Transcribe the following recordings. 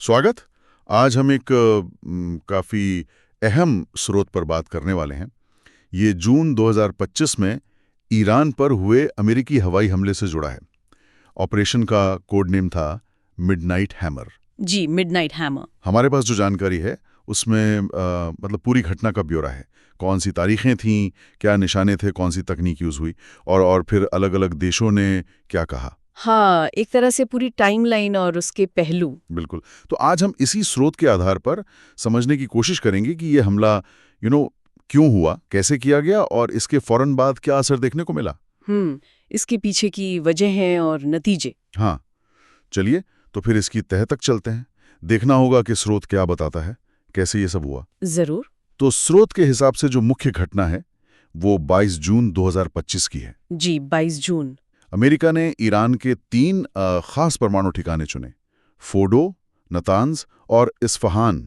स्वागत। आज हम एक काफ़ी अहम स्रोत पर बात करने वाले हैं। ये जून 2025 में ईरान पर हुए अमेरिकी हवाई हमले से जुड़ा है। ऑपरेशन का कोड नेम था मिडनाइट हैमर। जी, मिडनाइट हैमर। हमारे पास जो जानकारी है उसमें मतलब पूरी घटना का ब्यौरा है। कौन सी तारीखें थीं, क्या निशाने थे, कौन सी तकनीक यूज़ हुई और फिर अलग अलग देशों ने क्या कहा। हाँ, एक तरह से पूरी टाइमलाइन और उसके पहलू। बिल्कुल। तो आज हम इसी स्रोत के आधार पर समझने की कोशिश करेंगे कि ये हमला क्यों हुआ, कैसे किया गया और इसके फौरन बाद क्या असर देखने को मिला। इसके पीछे की वजहें और नतीजे। हाँ, चलिए तो फिर इसकी तह तक चलते हैं। देखना होगा कि स्रोत क्या बताता है, कैसे ये सब हुआ। जरूर। तो स्रोत के हिसाब से जो मुख्य घटना है वो 22 जून 2025 की है। जी, 22 जून। अमेरिका ने ईरान के 3 खास परमाणु ठिकाने चुने, फोडो, नतांज और इस्फहान।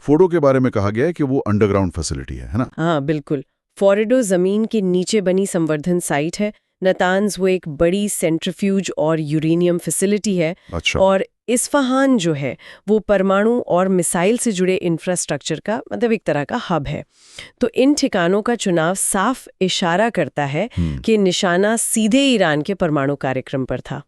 फोडो के बारे में कहा गया है कि वो अंडरग्राउंड फैसिलिटी है ना? हाँ, बिल्कुल। फोरेडो जमीन के नीचे बनी संवर्धन साइट है। नतान्ज वो एक बड़ी सेंट्रीफ्यूज और यूरेनियम फैसिलिटी है। अच्छा। और इस्फहान जो है वो परमाणु और मिसाइल से जुड़े इंफ्रास्ट्रक्चर का मतलब एक तरह का हब है। तो इन ठिकानों का चुनाव साफ इशारा करता है कि निशाना सीधे ईरान के परमाणु कार्यक्रम पर था।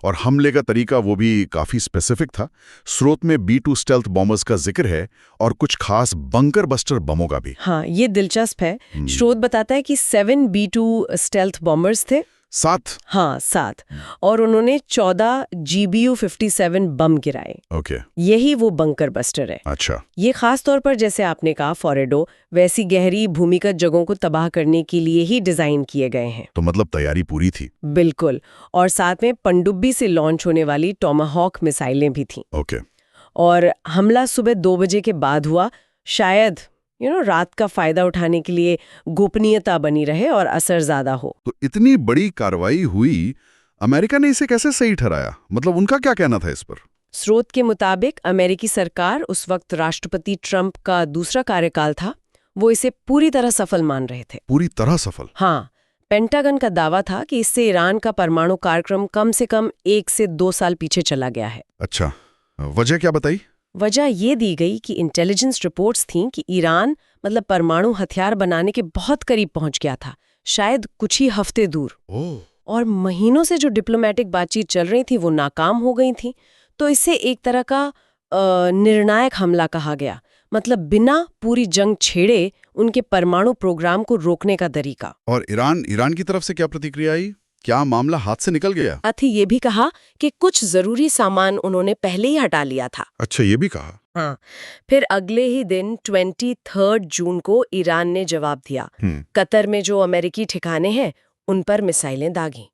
और हमले का तरीका वो भी काफी स्पेसिफिक था। स्रोत में B-2 स्टेल्थ बॉम्बर्स का जिक्र है और कुछ खास बंकर बस्टर बमों का भी। हाँ, ये दिलचस्प है। स्रोत बताता है कि 7 B-2 स्टेल्थ बॉम्बर्स थे। 7? हाँ, 7। और उन्होंने 14 GBU-57 बम गिराए। ओके। यही वो बंकर बस्टर है। अच्छा। ये खास तौर पर, जैसे आपने कहा, फोरेडो वैसी गहरी भूमिगत जगहों को तबाह करने के लिए ही डिजाइन किए गए हैं। तो मतलब तैयारी पूरी थी। बिल्कुल। और साथ में पनडुब्बी से लॉन्च होने वाली टॉमाहॉक मिसाइलें भी थीं। ओके। और हमला सुबह 2 बजे के बाद हुआ। शायद रात का फायदा उठाने के लिए गोपनीयता बनी रहे और असर ज्यादा हो। तो इतनी बड़ी कार्रवाई हुई, अमेरिका ने इसे कैसे सही ठहराया? मतलब उनका क्या कहना था इस पर? स्रोत के मुताबिक अमेरिकी सरकार, उस वक्त राष्ट्रपति ट्रंप का दूसरा कार्यकाल था, वो इसे पूरी तरह सफल मान रहे थे। पूरी तरह सफल? हाँ। पेंटागन का दावा था कि इससे ईरान का परमाणु कार्यक्रम कम से कम 1 से 2 साल पीछे चला गया है। अच्छा, वजह क्या बताई? वजह ये दी गई कि इंटेलिजेंस रिपोर्ट्स थीं कि ईरान मतलब परमाणु हथियार बनाने के बहुत करीब पहुंच गया था, शायद कुछ ही हफ्ते दूर। और महीनों से जो डिप्लोमेटिक बातचीत चल रही थी वो नाकाम हो गई थी। तो इसे एक तरह का निर्णायक हमला कहा गया, मतलब बिना पूरी जंग छेड़े उनके परमाणु प्रोग्राम को रोकने का तरीका। और ईरान की तरफ से क्या प्रतिक्रिया आई? क्या मामला हाथ से निकल गया? साथ ही ये भी कहा कि कुछ जरूरी सामान उन्होंने पहले ही हटा लिया था। अच्छा, ये भी कहा। हाँ। फिर अगले ही दिन 23 जून को ईरान ने जवाब दिया। कतर में जो अमेरिकी ठिकाने हैं उन पर मिसाइलें दागी।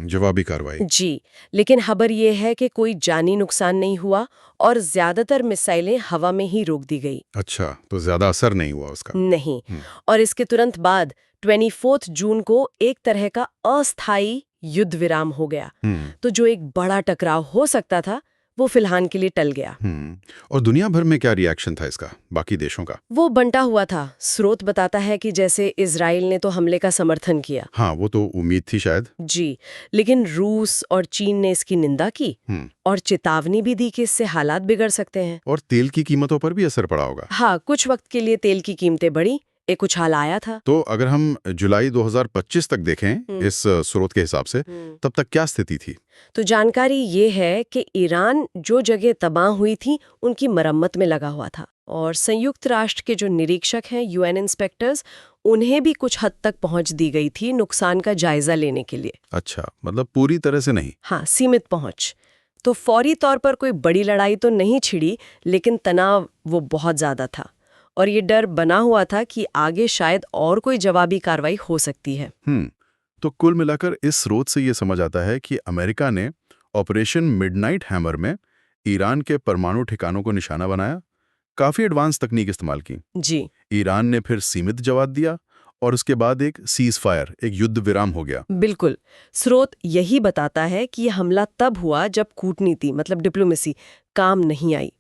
जवाबी कार्रवाई। जी, लेकिन खबर ये है कि कोई जानी नुकसान नहीं हुआ और ज्यादातर मिसाइलें हवा में ही रोक दी गई। अच्छा, तो ज्यादा असर नहीं हुआ उसका? नहीं। और इसके तुरंत बाद 24 जून को एक तरह का अस्थायी युद्ध विराम हो गया। तो जो एक बड़ा टकराव हो सकता था वो फिलहाल के लिए टल गया। और दुनिया भर में क्या रिएक्शन था इसका, बाकी देशों का? वो बंटा हुआ था। स्रोत बताता है कि जैसे इजराइल ने तो हमले का समर्थन किया। हाँ, वो तो उम्मीद थी शायद। जी, लेकिन रूस और चीन ने इसकी निंदा की और चेतावनी भी दी कि इससे हालात बिगड़ सकते हैं। और तेल की कीमतों पर भी असर पड़ा होगा। हाँ, कुछ वक्त के लिए तेल की कीमतें बढ़ी, एक उछाल आया था। तो अगर हम जुलाई 2025 तक देखें इस स्रोत के हिसाब से, तब तक क्या स्थिति थी? तो जानकारी ये है कि ईरान जो जगह तबाह हुई थी उनकी मरम्मत में लगा हुआ था और संयुक्त राष्ट्र के जो निरीक्षक हैं, UN इंस्पेक्टर्स, उन्हें भी कुछ हद तक पहुंच दी गई थी नुकसान का जायजा लेने के लिए। अच्छा, मतलब पूरी तरह से नहीं? हाँ, सीमित पहुंच। तो फौरी तौर पर कोई बड़ी लड़ाई तो नहीं छिड़ी, लेकिन तनाव वो बहुत ज्यादा था और ये डर बना हुआ था कि आगे शायद और कोई जवाबी कार्रवाई हो सकती है। तो कुल मिलाकर इस स्रोत से ये समझ आता है कि अमेरिका ने ऑपरेशन मिडनाइट हैमर में ईरान के परमाणु ठिकानों को निशाना बनाया, काफी एडवांस तकनीक इस्तेमाल की। जी। ईरान ने फिर सीमित जवाब दिया और उसके बाद एक सीज फायर, एक युद्ध विराम हो गया। बिल्कुल। स्रोत यही बताता है कि यह हमला तब हुआ जब कूटनीति मतलब डिप्लोमेसी काम नहीं आई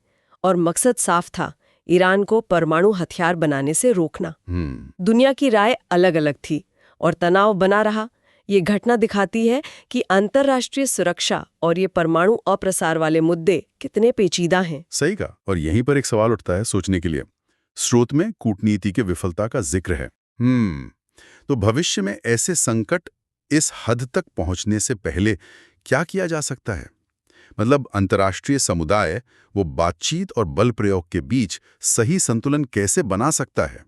और मकसद साफ था, ईरान को परमाणु हथियार बनाने से रोकना। दुनिया की राय अलग अलग थी और तनाव बना रहा। ये घटना दिखाती है कि अंतर्राष्ट्रीय सुरक्षा और ये परमाणु अप्रसार वाले मुद्दे कितने पेचीदा हैं। सही कहा। और यहीं पर एक सवाल उठता है सोचने के लिए। स्रोत में कूटनीति के विफलता का जिक्र है। तो भविष्य में ऐसे संकट इस हद तक पहुंचने से पहले क्या किया जा सकता है? मतलब अंतर्राष्ट्रीय समुदाय वो बातचीत और बल प्रयोग के बीच सही संतुलन कैसे बना सकता है?